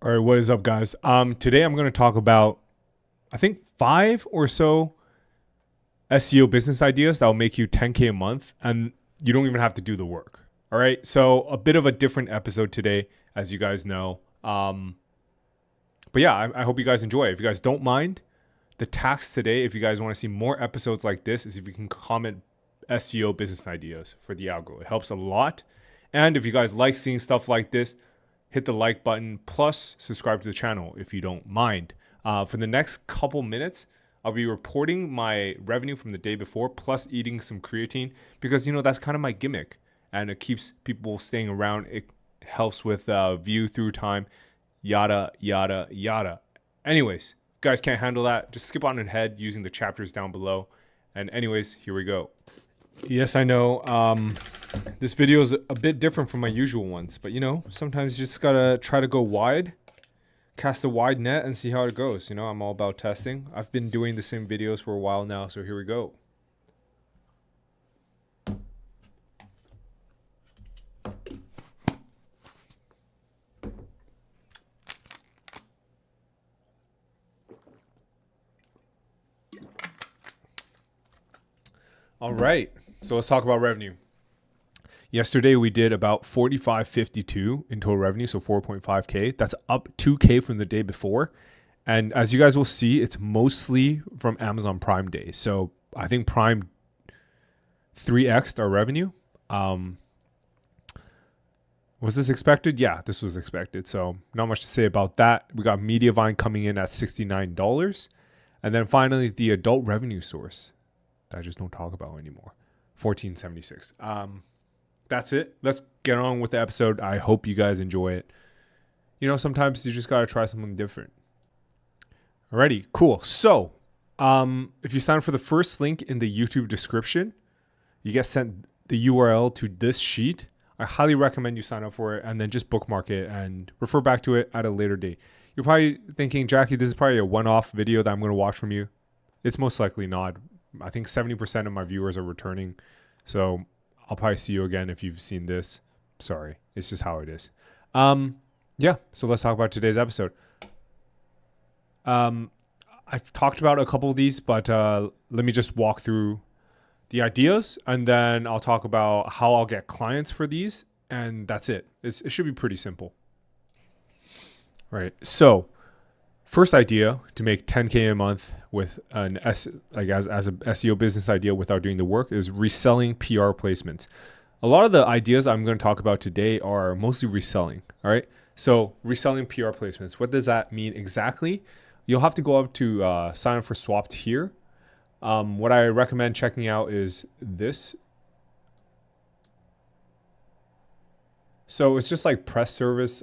All right, what is up, guys? Today I'm going to talk about, I think, 5 or so SEO business ideas that will make you 10K a month, and you don't even have to do the work. All right, so a bit of a different episode today, as you guys know. But yeah, I hope you guys enjoy it. If you guys don't mind, the task today, if you guys want to see more episodes like this, is if you can comment SEO business ideas for the algo. It helps a lot. And if you guys like seeing stuff like this, hit the like button, plus subscribe to the channel if you don't mind. For the next couple minutes, I'll be reporting my revenue from the day before, plus eating some creatine, because that's kind of my gimmick, and it keeps people staying around. It helps with view through time, yada yada yada. Anyways, if you guys can't handle that, just skip on ahead using the chapters down below. And anyways, here we go. Yes, I know. This video is a bit different from my usual ones, but sometimes you just gotta try to go wide, cast a wide net, and see how it goes. I'm all about testing. I've been doing the same videos for a while now, so here we go. All right, so let's talk about revenue. Yesterday we did about 45.52 in total revenue, so 4.5K. That's up 2K from the day before. And as you guys will see, it's mostly from Amazon Prime Day. So I think Prime 3x'd our revenue. Was this expected? Yeah, this was expected. So not much to say about that. We got Mediavine coming in at $69. And then finally, the adult revenue source that I just don't talk about anymore, $14.76. That's it. Let's get on with the episode. I hope you guys enjoy it. Sometimes you just got to try something different. Alrighty, cool. So if you sign up for the first link in the YouTube description, you get sent the URL to this sheet. I highly recommend you sign up for it and then just bookmark it and refer back to it at a later date. You're probably thinking, Jackie, this is probably a one-off video that I'm going to watch from you. It's most likely not. I think 70% of my viewers are returning. So I'll probably see you again if you've seen this. Sorry. It's just how it is. Yeah. So let's talk about today's episode. I've talked about a couple of these, but let me just walk through the ideas, and then I'll talk about how I'll get clients for these, and that's it. It should be pretty simple. Right. So first idea to make 10K a month with an as a SEO business idea without doing the work is reselling PR placements. A lot of the ideas I'm going to talk about today are mostly reselling. All right. So reselling PR placements. What does that mean exactly? You'll have to go up to sign up for Swapped here. What I recommend checking out is this. So it's just like press service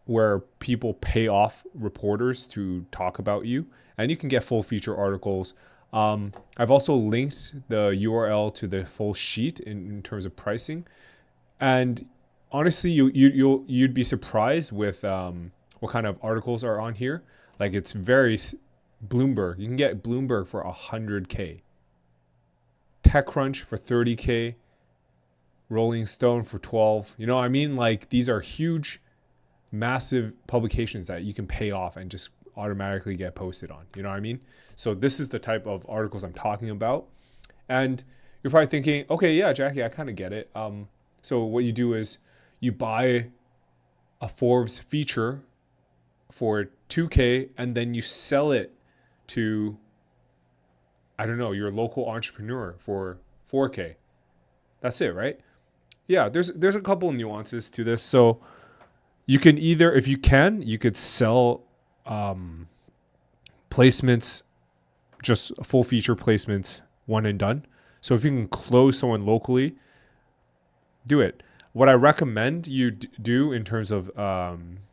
where people pay off reporters to talk about you, and you can get full feature articles. I've also linked the URL to the full sheet in terms of pricing, and honestly, you'd be surprised with what kind of articles are on here. Like, it's very Bloomberg. You can get Bloomberg for 100K, TechCrunch for 30K, Rolling Stone for 12. Like, these are huge, massive publications that you can pay off and just automatically get posted on. So this is the type of articles I'm talking about. And you're probably thinking, okay, yeah, Jackie, I kind of get it. So what you do is you buy a Forbes feature for 2K, and then you sell it to, I don't know, your local entrepreneur for 4K. That's it, right? Yeah, there's a couple of nuances to this. So you can either, if you could sell placements, just full feature placements, one and done. So if you can close someone locally, do it. What I recommend you do in terms of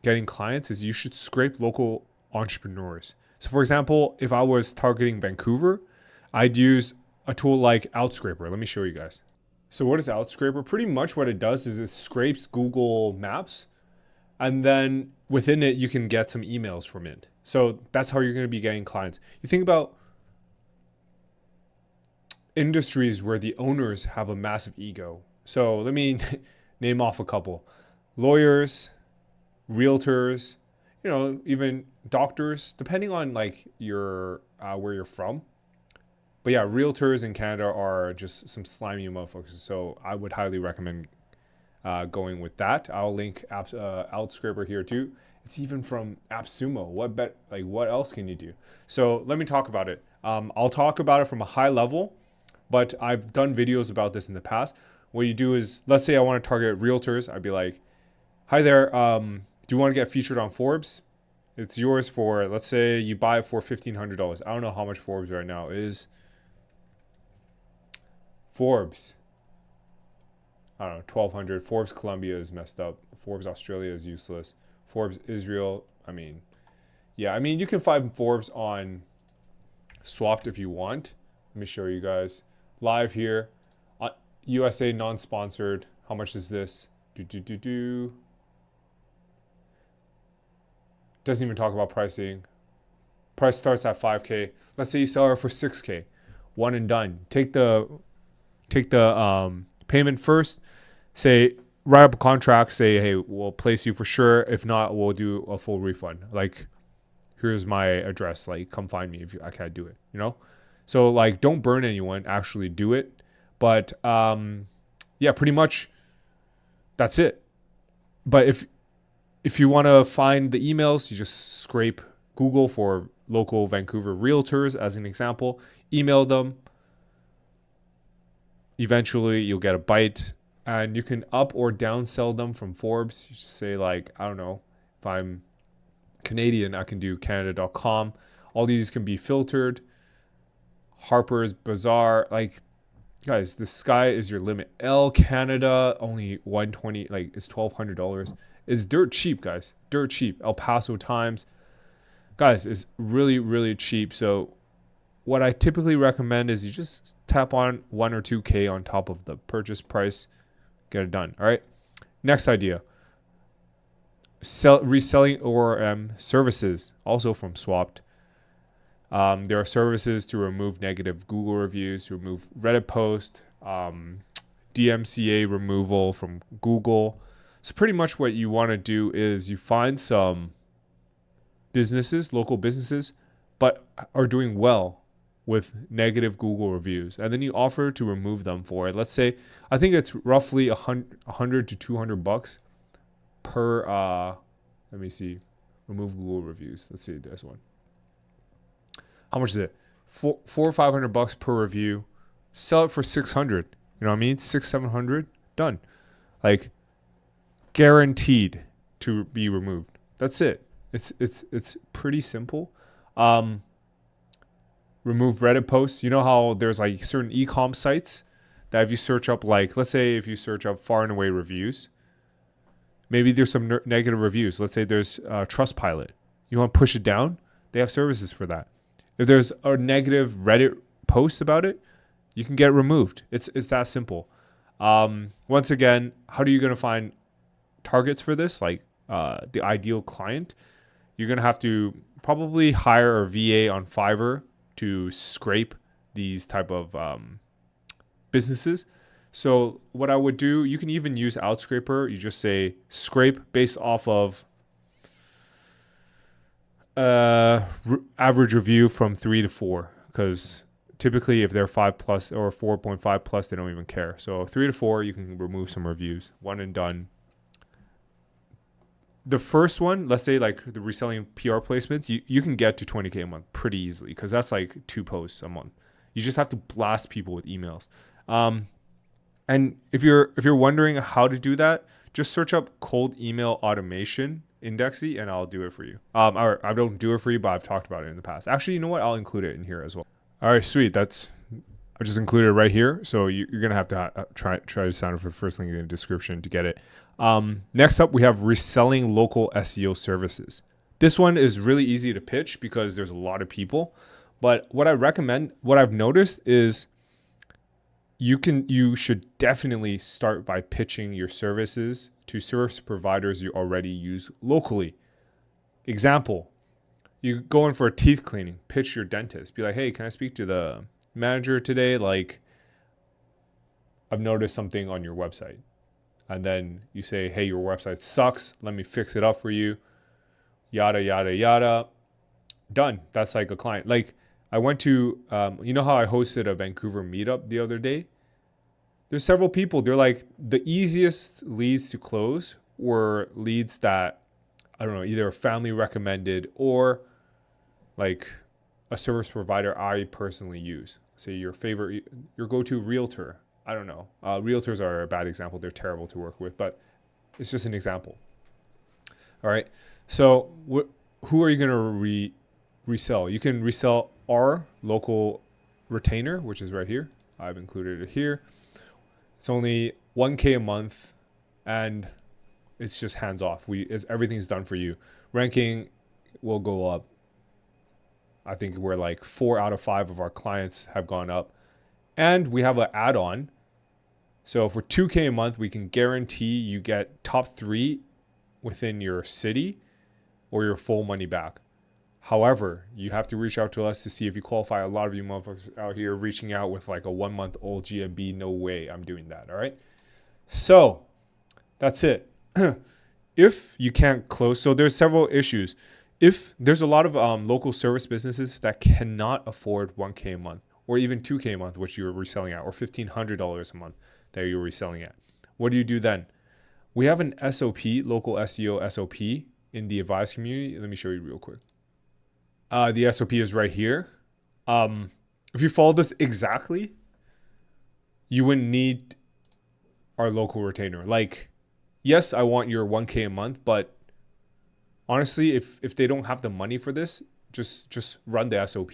getting clients is you should scrape local entrepreneurs. So for example, if I was targeting Vancouver, I'd use a tool like Outscraper. Let me show you guys. So what is Outscraper? Pretty much what it does is it scrapes Google Maps, and then within it, you can get some emails from it. So that's how you're going to be getting clients. You think about industries where the owners have a massive ego. So let me name off a couple. Lawyers, realtors, even doctors, depending on like your where you're from. But yeah, realtors in Canada are just some slimy motherfuckers. So I would highly recommend going with that. I'll link Outscraper here too. It's even from AppSumo. What else can you do? So let me talk about it. I'll talk about it from a high level, but I've done videos about this in the past. What you do is, let's say I want to target realtors. I'd be like, hi there. Do you want to get featured on Forbes? It's yours for, let's say you buy it for $1,500. I don't know how much Forbes right now is. Forbes, I don't know, 1,200. Forbes Colombia is messed up. Forbes Australia is useless. Forbes Israel, you can find Forbes on Swapped if you want. Let me show you guys live here. USA non-sponsored. How much is this? Doesn't even talk about pricing. Price starts at 5K. Let's say you sell her for 6K. One and done. Take the payment first. Say, write up a contract. Say, hey, we'll place you for sure. If not, we'll do a full refund. Like, here's my address. Like, come find me if I can't do it. So like, don't burn anyone. Actually do it. But pretty much that's it. But if you want to find the emails, you just scrape Google for local Vancouver realtors as an example. Email them. Eventually, you'll get a bite, and you can up or downsell them from Forbes. You just say, like, I don't know, if I'm Canadian, I can do Canada.com. All these can be filtered. Harper's Bazaar, like, guys, the sky is your limit. L Canada, only $120, like, it's $1,200. It's dirt cheap, guys. Dirt cheap. El Paso Times, guys, is really, really cheap. So what I typically recommend is you just tap on 1 or 2K on top of the purchase price, get it done. All right. Next idea. Reselling ORM services, also from Swapped. There are services to remove negative Google reviews, to remove Reddit posts, DMCA removal from Google. So pretty much what you want to do is you find some businesses, local businesses, but are doing well with negative Google reviews, and then you offer to remove them for it. Let's say, I think it's roughly $100 to $200 per. Let me see, remove Google reviews. Let's see this one. How much is it? $400 or $500 per review. Sell it for $600. You know what I mean? $600-700 done. Like, guaranteed to be removed. That's it. It's pretty simple. Remove Reddit posts. You know how there's like certain e-com sites that if you search up, like, let's say if you search up far and away reviews, maybe there's some negative reviews. Let's say there's Trustpilot. You want to push it down? They have services for that. If there's a negative Reddit post about it, you can get it removed. It's that simple. Once again, how are you going to find targets for this? Like the ideal client, you're going to have to probably hire a VA on Fiverr to scrape these type of businesses. So what I would do, you can even use Outscraper. You just say scrape based off of average review from 3 to 4, because typically if they're 5 plus or 4.5 plus, they don't even care. So 3 to 4, you can remove some reviews. One and done. The first one, let's say like the reselling PR placements, you can get to 20K a month pretty easily, because that's like 2 posts a month. You just have to blast people with emails. And if you're wondering how to do that, just search up cold email automation Indexy and I'll do it for you. Or I don't do it for you, but I've talked about it in the past. Actually, you know what? I'll include it in here as well. All right, sweet. I just included it right here. So you're gonna have to try to sign up for the first link in the description to get it. Next up, we have reselling local SEO services. This one is really easy to pitch because there's a lot of people. But what I've noticed is you should definitely start by pitching your services to service providers you already use locally. Example, you go in for a teeth cleaning, pitch your dentist. Be like, hey, can I speak to the manager today? Like, I've noticed something on your website. And then you say, hey, your website sucks. Let me fix it up for you. yada, yada, yada. Done. That's like a client. Like I went to, you know how I hosted a Vancouver meetup the other day? There's several people. They're like the easiest leads to close were leads that, I don't know, either family recommended or like a service provider I personally use. Say your go-to realtor. I don't know. Realtors are a bad example. They're terrible to work with, but it's just an example. All right. So who are you going to resell? You can resell our local retainer, which is right here. I've included it here. It's only $1K a month, and it's just hands off. Everything's done for you. Ranking will go up. I think we're like 4 out of 5 of our clients have gone up, and we have an add-on. So for $2K a month, we can guarantee you get top 3 within your city or your full money back. However, you have to reach out to us to see if you qualify. A lot of you motherfuckers out here reaching out with like a 1-month-old GMB. No way I'm doing that. All right. So that's it. If you can't close, so there's several issues. If there's a lot of local service businesses that cannot afford $1K a month or even $2K a month, which you're reselling at, or $1,500 a month that you're reselling at, what do you do then? We have an SOP, local SEO SOP in the advice community. Let me show you real quick. The SOP is right here. If you follow this exactly, you wouldn't need our local retainer. Like, yes, I want your 1K a month, but honestly, if they don't have the money for this, just run the SOP.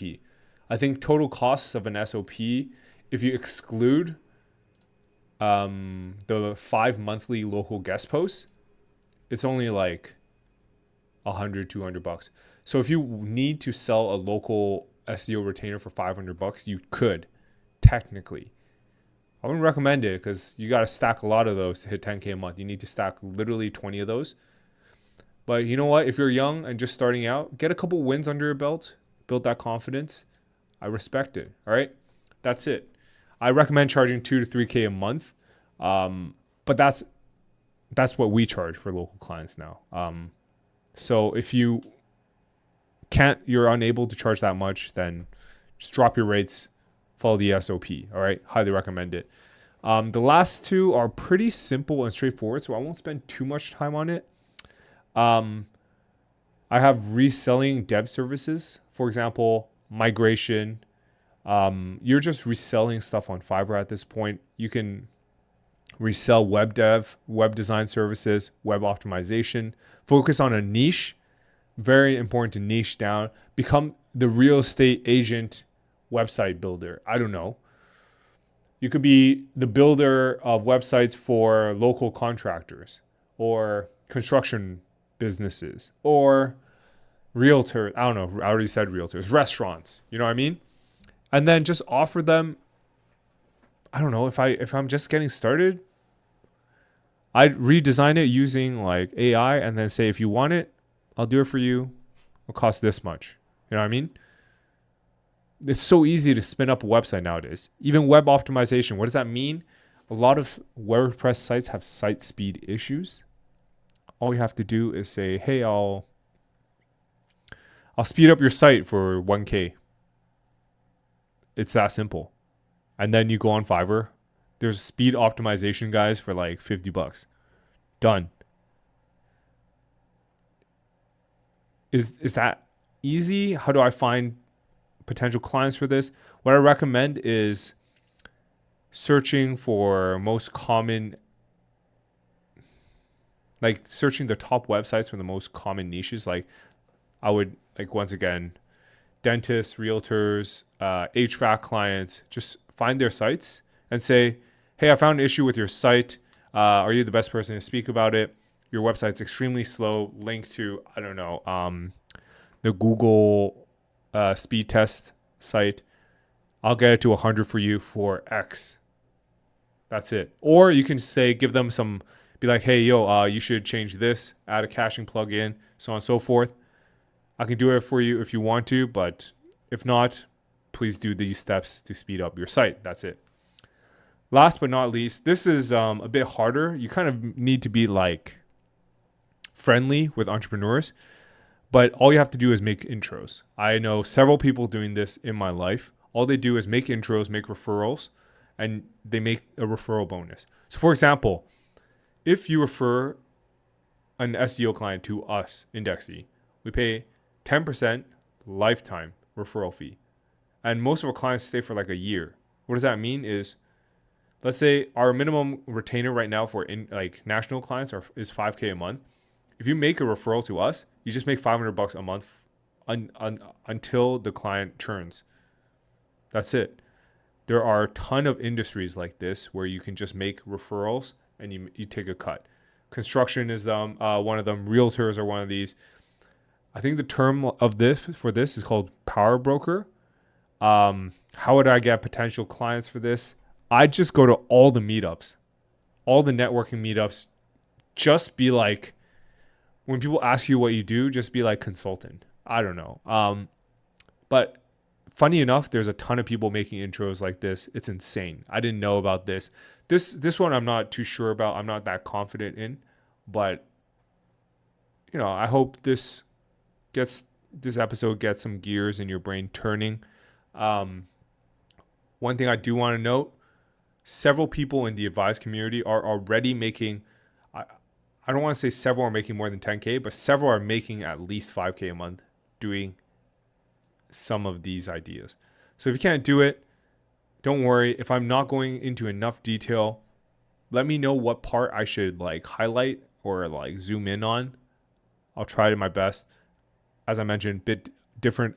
I think total costs of an SOP, if you exclude the 5 monthly local guest posts, it's only like $100-$200. So if you need to sell a local SEO retainer for $500, you could technically. I wouldn't recommend it because you got to stack a lot of those to hit 10K a month. You need to stack literally 20 of those. But you know what? If you're young and just starting out, get a couple wins under your belt, build that confidence. I respect it. All right. That's it. I recommend charging 2 to 3K a month. But that's what we charge for local clients now. So if you're unable to charge that much, then just drop your rates, follow the SOP. All right. Highly recommend it. The last two are pretty simple and straightforward, so I won't spend too much time on it. I have reselling dev services, for example, migration. You're just reselling stuff on Fiverr at this point. You can resell web dev, web design services, web optimization, focus on a niche. Very important to niche down. Become the real estate agent website builder. I don't know. You could be the builder of websites for local contractors or construction businesses or realtor. I don't know. I already said realtors, restaurants. You know what I mean? And then just offer them. I don't know, if I'm just getting started, I'd redesign it using like AI and then say, if you want it, I'll do it for you. It'll cost this much. You know what I mean? It's so easy to spin up a website nowadays. Even web optimization. What does that mean? A lot of WordPress sites have site speed issues. All you have to do is say, hey, I'll speed up your site for 1K. It's that simple. And then you go on Fiverr. There's speed optimization guys for like $50. Done. Is that easy? How do I find potential clients for this? What I recommend is searching for most common, like searching the top websites for the most common niches. Like I would, like, once again, dentists, realtors, HVAC clients, just find their sites and say, hey, I found an issue with your site. Are you the best person to speak about it? Your website's extremely slow. Link to, I don't know, the Google speed test site. I'll get it to 100 for you for X. That's it. Or you can say, give them some, be like, hey, yo, you should change this, add a caching plugin, so on and so forth. I can do it for you if you want to, but if not, please do these steps to speed up your site. That's it. Last but not least, this is a bit harder. You kind of need to be like friendly with entrepreneurs. But all you have to do is make intros. I know several people doing this in my life. All they do is make intros, make referrals, and they make a referral bonus. So for example, if you refer an SEO client to us, Indexy, we pay 10% lifetime referral fee. And most of our clients stay for like a year. What does that mean is, let's say our minimum retainer right now for national clients is $5K a month. If you make a referral to us, you just make $500 a month until the client churns. That's it. There are a ton of industries like this where you can just make referrals and you take a cut. Construction is one of them. Realtors are one of these. I think the term of this is called power broker. How would I get potential clients for this? I'd just go to all the meetups, all the networking meetups. Just be like, when people ask you what you do, just be like consultant. I don't know. But funny enough, there's a ton of people making intros like this. It's insane. I didn't know about this. This one I'm not too sure about. I'm not that confident in. But, I hope this episode gets some gears in your brain turning. One thing I do want to note, several people in the advice community are already making, I don't want to say several are making more than 10K, but several are making at least 5K a month doing some of these ideas. So if you can't do it, don't worry. If I'm not going into enough detail, let me know what part I should highlight or zoom in on. I'll try to my best. As I mentioned, bit different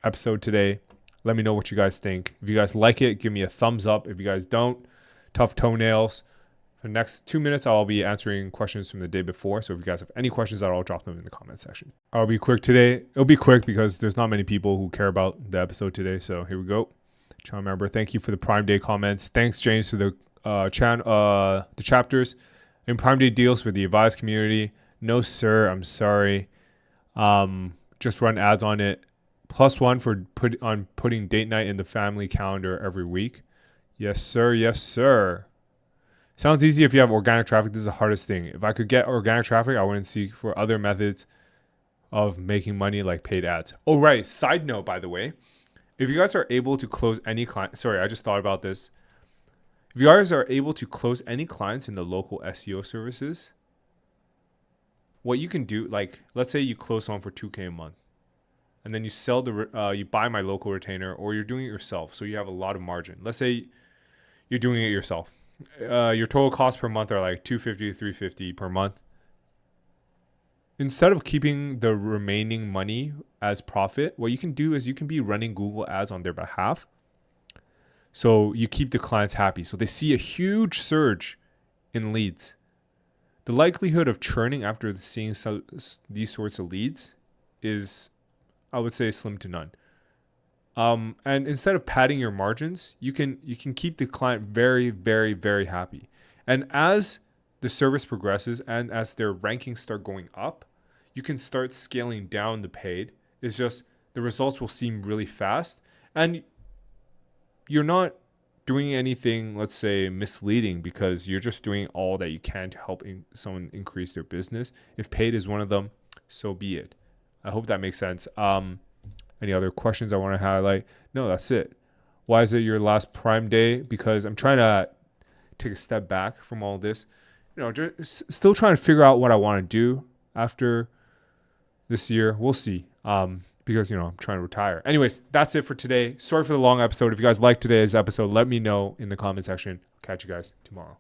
episode today. Let me know what you guys think. If you guys like it, give me a thumbs up. If you guys don't, tough toenails. For the next 2 minutes, I'll be answering questions from the day before. So if you guys have any questions, I'll drop them in the comment section. I'll be quick today. It'll be quick because there's not many people who care about the episode today. So here we go. Channel member, thank you for the Prime Day comments. Thanks, James, for the chapters and Prime Day deals for the advice community. No, sir. I'm sorry. Just run ads on it. +1 for putting date night in the family calendar every week. Yes, sir. Yes, sir. Sounds easy if you have organic traffic. This is the hardest thing. If I could get organic traffic, I wouldn't seek for other methods of making money like paid ads. Oh, right. Side note, by the way, if you guys are able to close any client, sorry, I just thought about this. If you guys are able to close any clients in the local SEO services, what you can do, let's say you close someone for 2K a month, and then you sell you buy my local retainer, or you're doing it yourself, so you have a lot of margin. Let's say you're doing it yourself. Your total costs per month are like $250 to $350 per month. Instead of keeping the remaining money as profit, what you can do is you can be running Google ads on their behalf. So you keep the clients happy. So they see a huge surge in leads. The likelihood of churning after seeing these sorts of leads is, I would say, slim to none. And instead of padding your margins, you can keep the client very, very, very happy. And as the service progresses and as their rankings start going up, you can start scaling down the paid. It's just the results will seem really fast. And you're not doing anything, let's say, misleading, because you're just doing all that you can to help someone increase their business. If paid is one of them, so be it. I hope that makes sense. Any other questions I want to highlight? No, that's it. Why is it your last Prime Day? Because I'm trying to take a step back from all this. Just still trying to figure out what I want to do after this year. We'll see. Because, I'm trying to retire. Anyways, that's it for today. Sorry for the long episode. If you guys liked today's episode, let me know in the comment section. I'll catch you guys tomorrow.